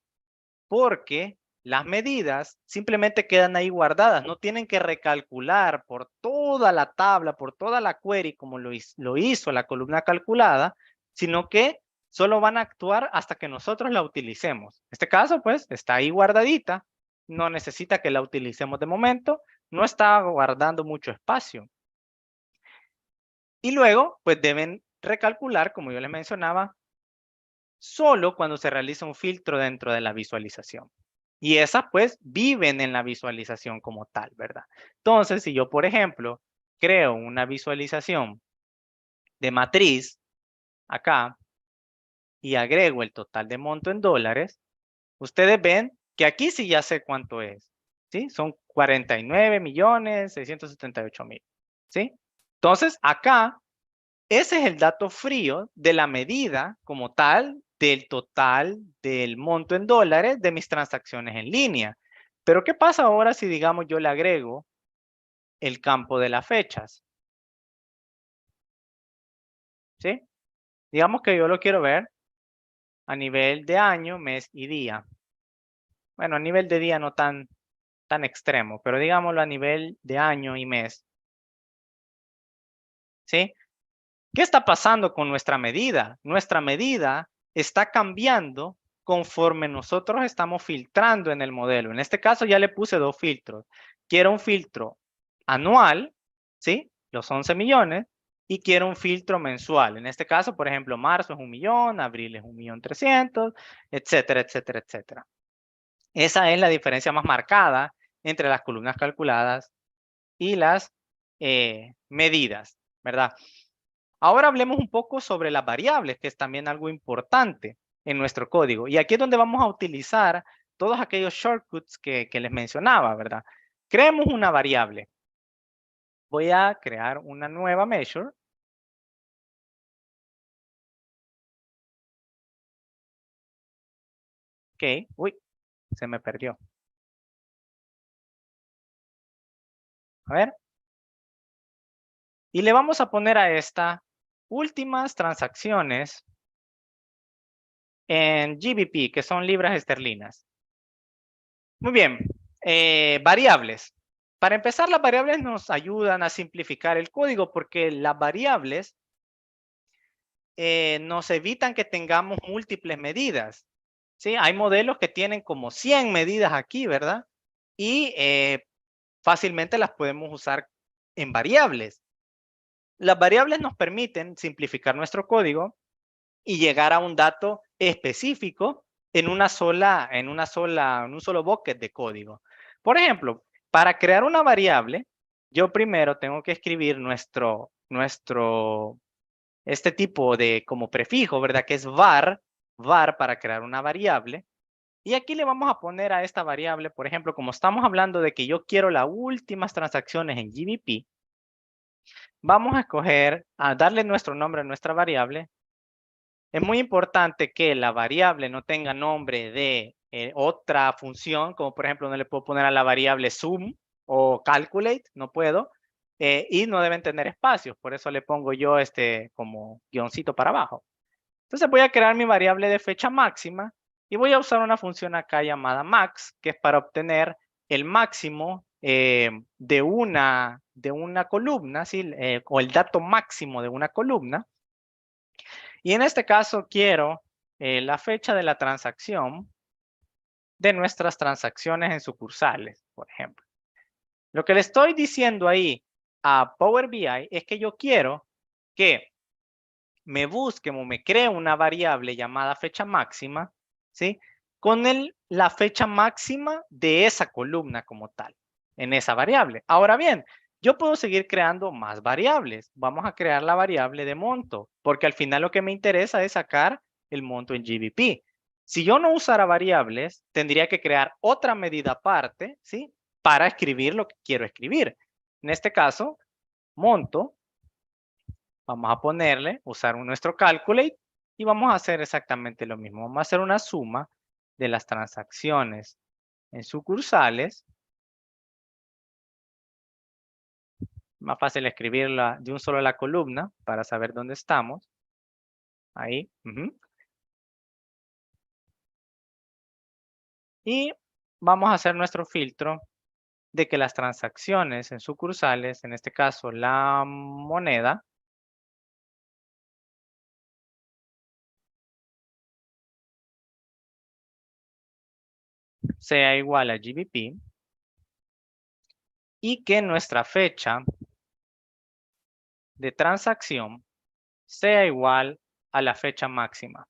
Porque las medidas simplemente quedan ahí guardadas, no tienen que recalcular por toda la tabla, por toda la query como lo hizo la columna calculada, sino que solo van a actuar hasta que nosotros la utilicemos. En este caso, pues, está ahí guardadita, no necesita que la utilicemos de momento, no está guardando mucho espacio. Y luego, pues deben recalcular, como yo les mencionaba, solo cuando se realiza un filtro dentro de la visualización. Y esas pues viven en la visualización como tal, ¿verdad? Entonces, si yo, por ejemplo, creo una visualización de matriz acá y agrego el total de monto en dólares, ustedes ven que aquí sí ya sé cuánto es, ¿sí? Son 49.678.000, ¿sí? Entonces, acá ese es el dato frío de la medida como tal del total del monto en dólares de mis transacciones en línea. Pero ¿qué pasa ahora si, digamos, yo le agrego el campo de las fechas? ¿Sí? Digamos que yo lo quiero ver a nivel de año, mes y día. Bueno, a nivel de día no tan extremo, pero digámoslo a nivel de año y mes. ¿Sí? ¿Qué está pasando con nuestra medida? Nuestra medida está cambiando conforme nosotros estamos filtrando en el modelo. En este caso ya le puse dos filtros. Quiero un filtro anual, ¿sí? Los 11 millones. Y quiero un filtro mensual. En este caso, por ejemplo, marzo es 1 millón, abril es 1.300.000, etcétera, etcétera, etcétera. Esa es la diferencia más marcada entre las columnas calculadas y las medidas, ¿verdad? Ahora hablemos un poco sobre las variables, que es también algo importante en nuestro código. Y aquí es donde vamos a utilizar todos aquellos shortcuts que les mencionaba, ¿verdad? Creemos una variable. Voy a crear una nueva measure. Ok, uy, se me perdió. A ver. Y le vamos a poner a esta últimas transacciones en GBP, que son libras esterlinas. Muy bien, variables. Para empezar, las variables nos ayudan a simplificar el código porque las variables nos evitan que tengamos múltiples medidas. ¿Sí? Hay modelos que tienen como 100 medidas aquí, ¿verdad? Y fácilmente las podemos usar en variables. Las variables nos permiten simplificar nuestro código y llegar a un dato específico en un solo bucket de código. Por ejemplo, para crear una variable, yo primero tengo que escribir este tipo de como prefijo, ¿verdad? Que es var para crear una variable. Y aquí le vamos a poner a esta variable, por ejemplo, como estamos hablando de que yo quiero las últimas transacciones en GBP, vamos a escoger, a darle nuestro nombre a nuestra variable. Es muy importante que la variable no tenga nombre de otra función, como por ejemplo no le puedo poner a la variable sum o calculate, no puedo, y no deben tener espacios, por eso le pongo yo como guioncito para abajo. Entonces voy a crear mi variable de fecha máxima y voy a usar una función acá llamada max, que es para obtener el máximo de una columna, ¿sí? O el dato máximo de una columna. Y en este caso quiero la fecha de la transacción de nuestras transacciones en sucursales, por ejemplo. Lo que le estoy diciendo ahí a Power BI es que yo quiero que me busque o me cree una variable llamada fecha máxima, ¿sí? Con la fecha máxima de esa columna como tal, en esa variable. Ahora bien, yo puedo seguir creando más variables. Vamos a crear la variable de monto, porque al final lo que me interesa es sacar el monto en GBP. Si yo no usara variables, tendría que crear otra medida aparte, ¿sí? Para escribir lo que quiero escribir. En este caso, monto. Vamos a ponerle, usar nuestro calculate y vamos a hacer exactamente lo mismo. Vamos a hacer una suma de las transacciones en sucursales. Más fácil escribirla de un solo la columna para saber dónde estamos. Ahí. Y vamos a hacer nuestro filtro de que las transacciones en sucursales, en este caso la moneda, sea igual a GBP y que nuestra fecha de transacción sea igual a la fecha máxima.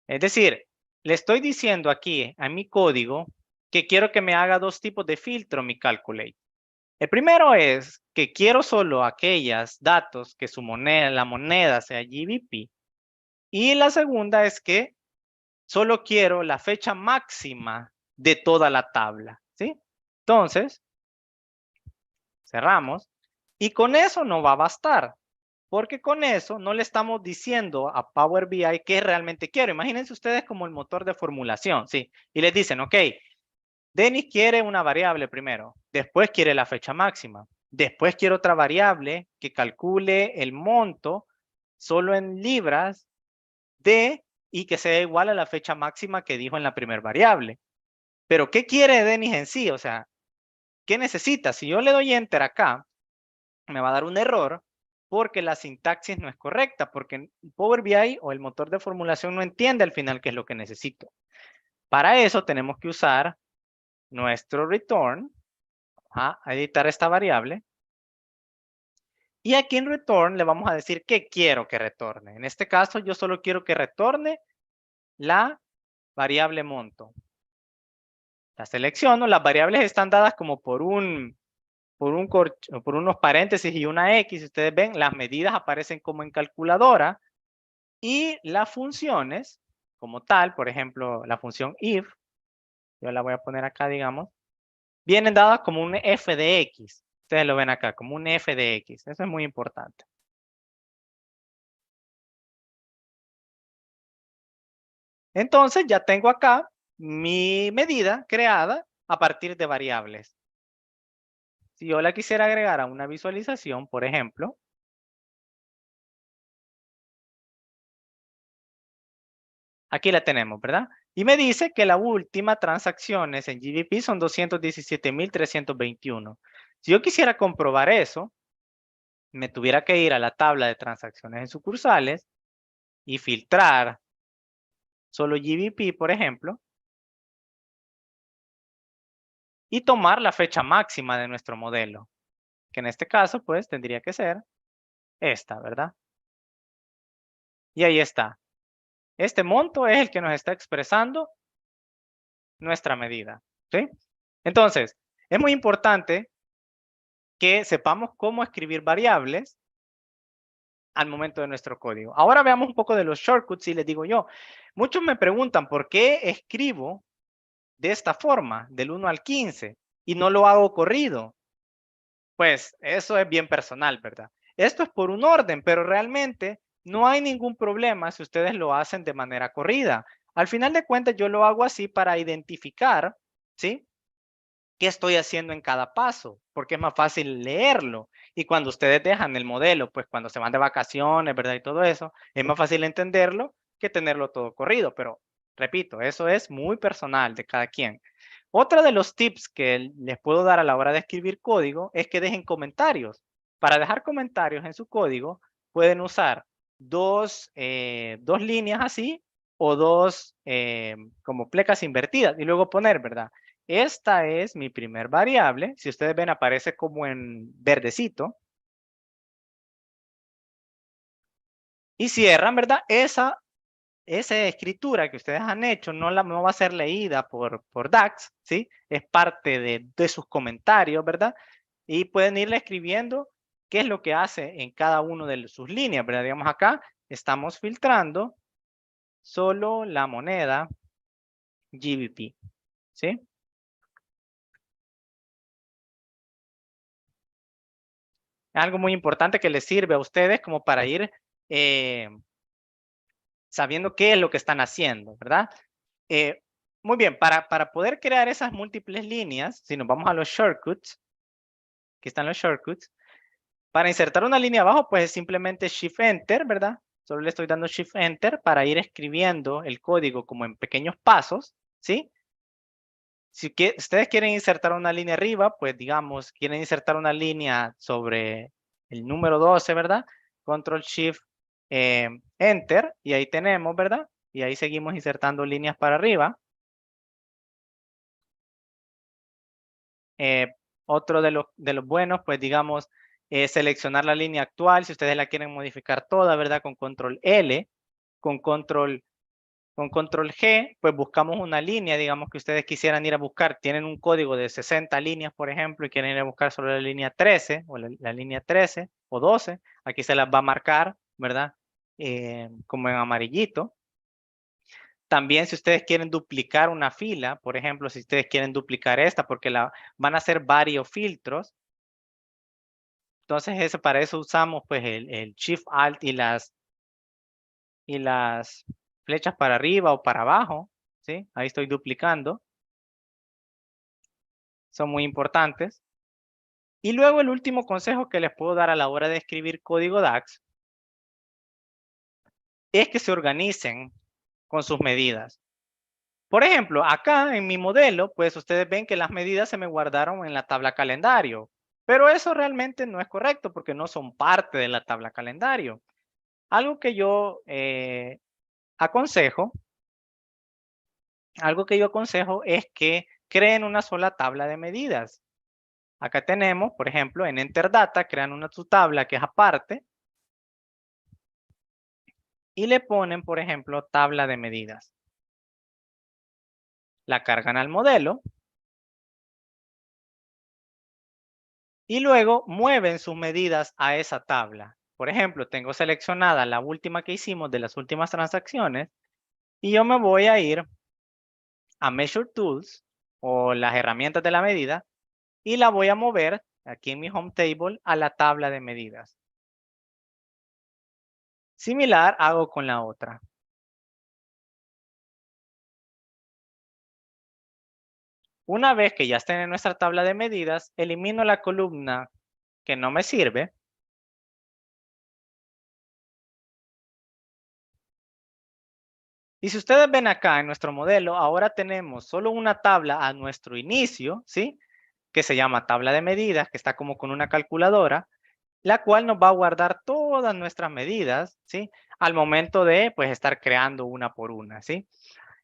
Es decir, le estoy diciendo aquí a mi código que quiero que me haga dos tipos de filtro mi calculate. El primero es que quiero solo aquellos datos que la moneda sea GBP. Y la segunda es que solo quiero la fecha máxima de toda la tabla. ¿Sí? Entonces, cerramos. Y con eso no va a bastar. Porque con eso no le estamos diciendo a Power BI qué realmente quiero. Imagínense ustedes como el motor de formulación, ¿sí? Y les dicen, ok, Denis quiere una variable primero, después quiere la fecha máxima, después quiere otra variable que calcule el monto solo en libras y que sea igual a la fecha máxima que dijo en la primera variable. Pero ¿qué quiere Denis en sí? O sea, ¿qué necesita? Si yo le doy enter acá, me va a dar un error porque la sintaxis no es correcta, porque Power BI o el motor de formulación no entiende al final qué es lo que necesito. Para eso tenemos que usar nuestro return, a editar esta variable. Y aquí en return le vamos a decir qué quiero que retorne. En este caso yo solo quiero que retorne la variable monto. La selecciono, las variables están dadas como por unos paréntesis y una X. Si ustedes ven, las medidas aparecen como en calculadora y las funciones como tal, por ejemplo, la función if, yo la voy a poner acá, digamos, vienen dadas como un f de x. Ustedes lo ven acá, como un f de x. Eso es muy importante. Entonces ya tengo acá mi medida creada a partir de variables. Si yo la quisiera agregar a una visualización, por ejemplo, aquí la tenemos, ¿verdad? Y me dice que la última transacciones en GBP son 217.321. Si yo quisiera comprobar eso, me tuviera que ir a la tabla de transacciones en sucursales y filtrar solo GBP, por ejemplo, y tomar la fecha máxima de nuestro modelo, que en este caso, pues, tendría que ser esta, ¿verdad? Y ahí está. Este monto es el que nos está expresando nuestra medida, ¿sí? Entonces, es muy importante que sepamos cómo escribir variables al momento de nuestro código. Ahora veamos un poco de los shortcuts y les digo yo, muchos me preguntan por qué escribo de esta forma, del 1 al 15, y no lo hago corrido. Pues eso es bien personal, ¿verdad? Esto es por un orden, pero realmente no hay ningún problema si ustedes lo hacen de manera corrida. Al final de cuentas, yo lo hago así para identificar, ¿sí? ¿Qué estoy haciendo en cada paso? Porque es más fácil leerlo. Y cuando ustedes dejan el modelo, pues cuando se van de vacaciones, ¿verdad? Y todo eso, es más fácil entenderlo que tenerlo todo corrido. Pero, repito, eso es muy personal de cada quien. Otro de los tips que les puedo dar a la hora de escribir código es que dejen comentarios. Para dejar comentarios en su código, pueden usar dos líneas así o dos como plecas invertidas y luego poner, ¿verdad? Esta es mi primer variable. Si ustedes ven, aparece como en verdecito. Y cierran, ¿verdad? Esa escritura que ustedes han hecho no va a ser leída por DAX, ¿sí? Es parte de sus comentarios, ¿verdad? Y pueden irle escribiendo qué es lo que hace en cada uno de sus líneas, ¿verdad? Digamos acá, estamos filtrando solo la moneda GBP, ¿sí? Algo muy importante que les sirve a ustedes como para ir sabiendo qué es lo que están haciendo, ¿verdad? Eh, muy bien, para poder crear esas múltiples líneas, si nos vamos a los shortcuts, aquí están los shortcuts, para insertar una línea abajo, pues es simplemente Shift Enter, ¿verdad? Solo le estoy dando Shift Enter para ir escribiendo el código como en pequeños pasos, ¿sí? Si ustedes quieren insertar una línea arriba, pues digamos, quieren insertar una línea sobre el número 12, ¿verdad? Control Shift Enter y ahí tenemos, ¿verdad? Y ahí seguimos insertando líneas para arriba. Otro de los buenos, pues digamos, seleccionar la línea actual, si ustedes la quieren modificar toda, ¿verdad? Con control L, con control G, pues buscamos una línea, digamos que ustedes quisieran ir a buscar, tienen un código de 60 líneas, por ejemplo, y quieren ir a buscar solo la línea 13 o la línea 13 o 12, aquí se las va a marcar, ¿verdad? Como en amarillito. También si ustedes quieren duplicar una fila, por ejemplo, si ustedes quieren duplicar esta porque van a hacer varios filtros, entonces para eso usamos pues el Shift Alt y las flechas para arriba o para abajo, ¿sí? Ahí estoy duplicando, son muy importantes. Y luego el último consejo que les puedo dar a la hora de escribir código DAX es que se organicen con sus medidas. Por ejemplo, acá en mi modelo, pues ustedes ven que las medidas se me guardaron en la tabla calendario, pero eso realmente no es correcto porque no son parte de la tabla calendario. Algo que yo aconsejo, es que creen una sola tabla de medidas. Acá tenemos, por ejemplo, en Enter Data, crean su tabla que es aparte y le ponen, por ejemplo, tabla de medidas. La cargan al modelo y luego mueven sus medidas a esa tabla. Por ejemplo, tengo seleccionada la última que hicimos de las últimas transacciones y yo me voy a ir a Measure Tools o las herramientas de la medida y la voy a mover aquí en mi Home Table a la tabla de medidas. Similar hago con la otra. Una vez que ya estén en nuestra tabla de medidas, elimino la columna que no me sirve. Y si ustedes ven acá en nuestro modelo, ahora tenemos solo una tabla a nuestro inicio, ¿sí? Que se llama tabla de medidas, que está como con una calculadora, la cual nos va a guardar todas nuestras medidas, ¿sí? Al momento de, pues, estar creando una por una, ¿sí?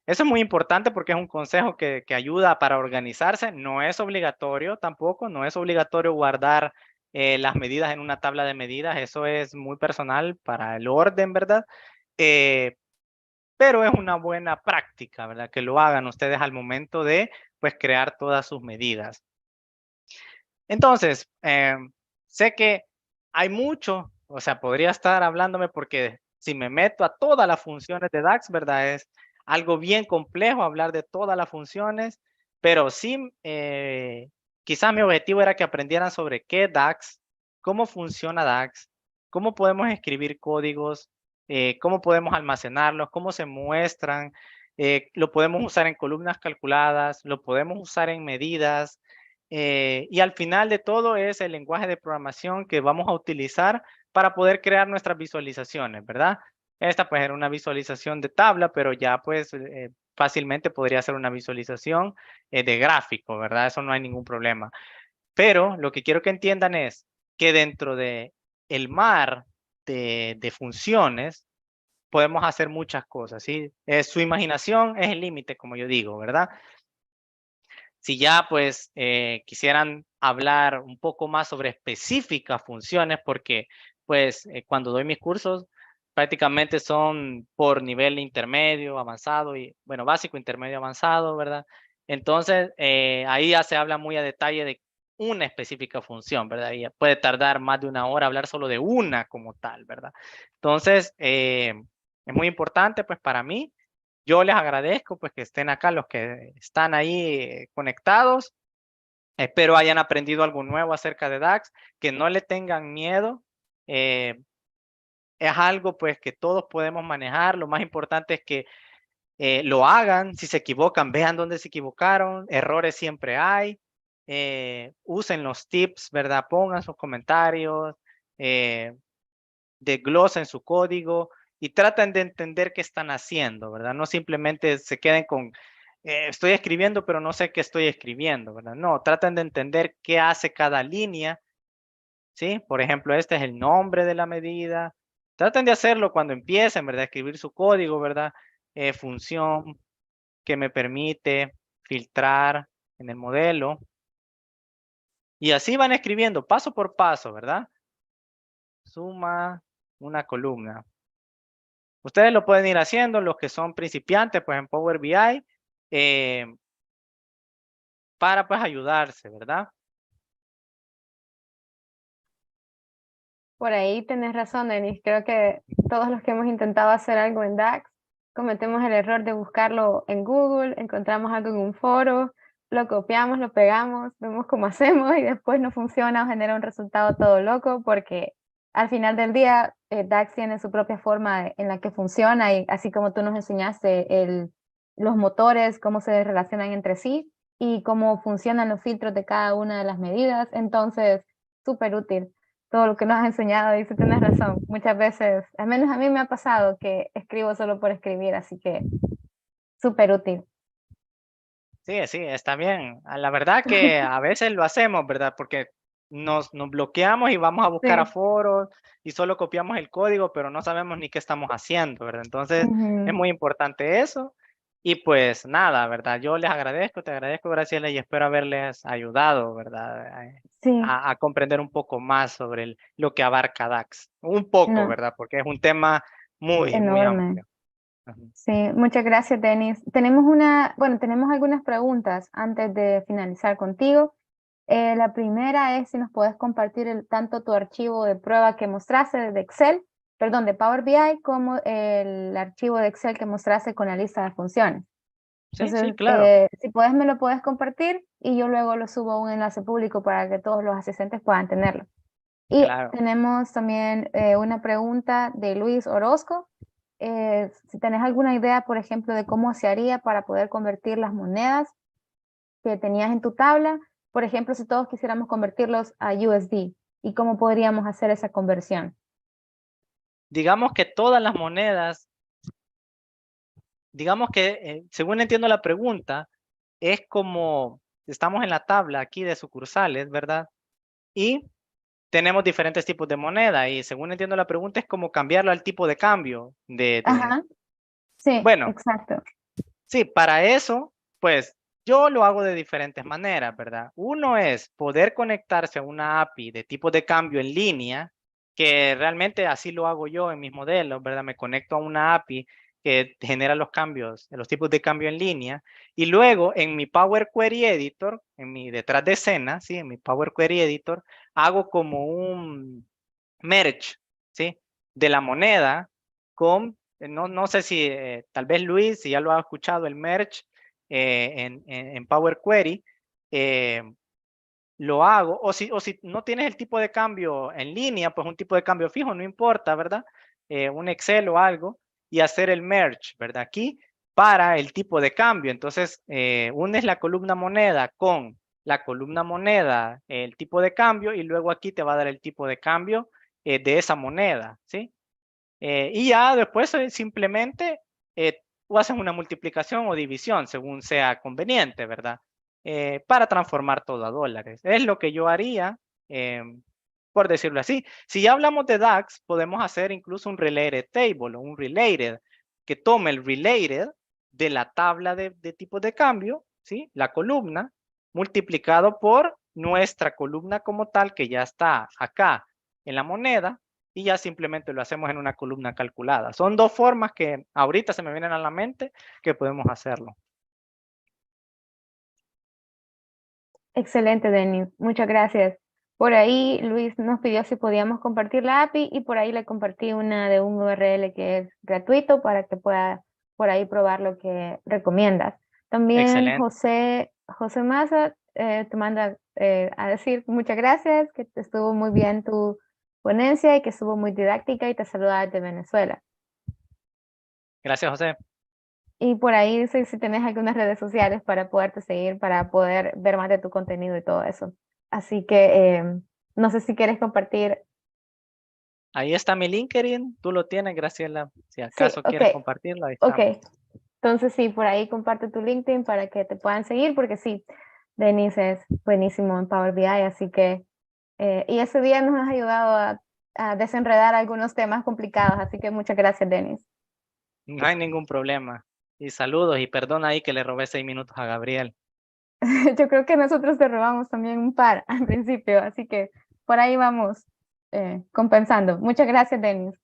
Eso es muy importante porque es un consejo que ayuda para organizarse. No es obligatorio tampoco, no es obligatorio guardar las medidas en una tabla de medidas. Eso es muy personal para el orden, ¿verdad? Eh, pero es una buena práctica, ¿verdad? Que lo hagan ustedes al momento de, pues, crear todas sus medidas. Entonces, sé que hay mucho, o sea, podría estar hablándome porque si me meto a todas las funciones de DAX, ¿verdad? Es algo bien complejo hablar de todas las funciones, pero sí, quizás mi objetivo era que aprendieran sobre qué es DAX, cómo funciona DAX, cómo podemos escribir códigos, cómo podemos almacenarlos, cómo se muestran, lo podemos usar en columnas calculadas, lo podemos usar en medidas, y al final de todo es el lenguaje de programación que vamos a utilizar para poder crear nuestras visualizaciones, ¿verdad? Esta pues era una visualización de tabla, pero ya pues fácilmente podría ser una visualización de gráfico, ¿verdad? Eso no hay ningún problema. Pero lo que quiero que entiendan es que dentro de el mar de funciones podemos hacer muchas cosas, ¿sí? Su imaginación es el límite, como yo digo, ¿verdad? Si ya pues quisieran hablar un poco más sobre específicas funciones, porque pues cuando doy mis cursos prácticamente son por nivel intermedio, avanzado y bueno, básico, intermedio, avanzado, ¿verdad? Entonces ahí ya se habla muy a detalle de una específica función, ¿verdad? Y puede tardar más de una hora hablar solo de una como tal, ¿verdad? Entonces es muy importante pues para mí. Yo les agradezco pues que estén acá, los que están ahí conectados. Espero hayan aprendido algo nuevo acerca de DAX, que no le tengan miedo. eh, es algo pues que todos podemos manejar. Lo más importante es que lo hagan. Si se equivocan, vean dónde se equivocaron. Errores siempre hay. Usen los tips, ¿verdad? Pongan sus comentarios. Eh, desglosen su código y traten de entender qué están haciendo, ¿verdad? No simplemente se queden con, estoy escribiendo, pero no sé qué estoy escribiendo, ¿verdad? No, traten de entender qué hace cada línea, ¿sí? Por ejemplo, este es el nombre de la medida. Traten de hacerlo cuando empiecen, ¿verdad? Escribir su código, ¿verdad? Función que me permite filtrar en el modelo. Y así van escribiendo paso por paso, ¿verdad? Suma una columna. Ustedes lo pueden ir haciendo, los que son principiantes, pues en Power BI, eh, para pues ayudarse, ¿verdad? Por ahí tenés razón, Denis. Creo que todos los que hemos intentado hacer algo en DAX cometemos el error de buscarlo en Google, encontramos algo en un foro, lo copiamos, lo pegamos, vemos cómo hacemos y después no funciona o genera un resultado todo loco porque al final del día DAX tiene su propia forma en la que funciona y así como tú nos enseñaste los motores, cómo se relacionan entre sí y cómo funcionan los filtros de cada una de las medidas. Entonces, súper útil todo lo que nos has enseñado y sí tienes razón. Muchas veces, al menos a mí me ha pasado que escribo solo por escribir, así que súper útil. Sí, sí, está bien. La verdad que a veces lo hacemos, ¿verdad? Porque nos bloqueamos y vamos a buscar a Sí. foros y solo copiamos el código, pero no sabemos ni qué estamos haciendo, ¿verdad? Entonces, es Ujú. muy importante eso. Y pues nada, ¿verdad? Yo les agradezco, te agradezco, Graciela, y espero haberles ayudado, ¿verdad? Sí, A comprender un poco más sobre lo que abarca DAX. Un poco, no, ¿verdad? Porque es un tema muy, muy enorme. amplio. Ujú. Sí, muchas gracias, Denis. Bueno, tenemos algunas preguntas antes de finalizar contigo. La primera es si nos puedes compartir tanto tu archivo de prueba que mostraste de Excel, perdón, de Power BI, como el archivo de Excel que mostraste con la lista de funciones. Sí, sí, Entonces, claro, si puedes, me lo puedes compartir y yo luego lo subo a un enlace público para que todos los asistentes puedan tenerlo. Y claro. tenemos también una pregunta de Luis Orozco. Si tenés alguna idea, por ejemplo, de cómo se haría para poder convertir las monedas que tenías en tu tabla, por ejemplo, si todos quisiéramos convertirlos a USD, ¿y cómo podríamos hacer esa conversión? Digamos que todas las monedas, digamos que, según entiendo la pregunta, es como, estamos en la tabla aquí de sucursales, ¿verdad? Y tenemos diferentes tipos de moneda y según entiendo la pregunta es como cambiarlo al tipo de cambio Ajá, sí, bueno, exacto. sí, para eso, pues yo lo hago de diferentes maneras, ¿verdad? Uno es poder conectarse a una API de tipo de cambio en línea, que realmente así lo hago yo en mis modelos, ¿verdad? Me conecto a una API que genera los cambios, los tipos de cambio en línea, y luego en mi Power Query Editor, en mi detrás de escena, ¿sí? En mi Power Query Editor, hago como un merge, ¿sí? De la moneda con, no sé si tal vez Luis, si ya lo ha escuchado, el merge en Power Query, eh, lo hago, o si no tienes el tipo de cambio en línea, pues un tipo de cambio fijo, no importa, ¿verdad? Un Excel o algo, y hacer el merge, ¿verdad? Aquí para el tipo de cambio. Entonces, unes la columna moneda con la columna moneda, el tipo de cambio, y luego aquí te va a dar el tipo de cambio de esa moneda, ¿sí? Y ya después simplemente tú haces una multiplicación o división según sea conveniente, ¿verdad? Para transformar todo a dólares. Es lo que yo haría, por decirlo así. Si ya hablamos de DAX, podemos hacer incluso un related table o un related que tome el related de la tabla de tipos de cambio, ¿sí? La columna, multiplicado por nuestra columna como tal que ya está acá en la moneda y ya simplemente lo hacemos en una columna calculada. Son dos formas que ahorita se me vienen a la mente que podemos hacerlo. Excelente, Denis. Muchas gracias. Por ahí Luis nos pidió si podíamos compartir la API y por ahí le compartí una de un URL que es gratuito para que pueda por ahí probar lo que recomiendas. También Excelente. José Maza te manda a decir muchas gracias, que estuvo muy bien tu ponencia y que estuvo muy didáctica y te saluda desde Venezuela. Gracias, José. Y por ahí si tenés algunas redes sociales para poderte seguir, para poder ver más de tu contenido y todo eso. Así que no sé si quieres compartir. Ahí está mi LinkedIn. Tú lo tienes, Graciela. Si Sí, acaso ok, quieres compartirlo, ahí ok. estamos. Entonces sí, por ahí comparte tu LinkedIn para que te puedan seguir, porque sí, Denise es buenísimo en Power BI, así que, y ese día nos has ayudado a desenredar algunos temas complicados, así que muchas gracias, Denise. No hay ningún problema. Y saludos y perdona ahí que le robé 6 minutos a Gabriel. Yo creo que nosotros te robamos también un par al principio, así que por ahí vamos compensando. Muchas gracias, Denis.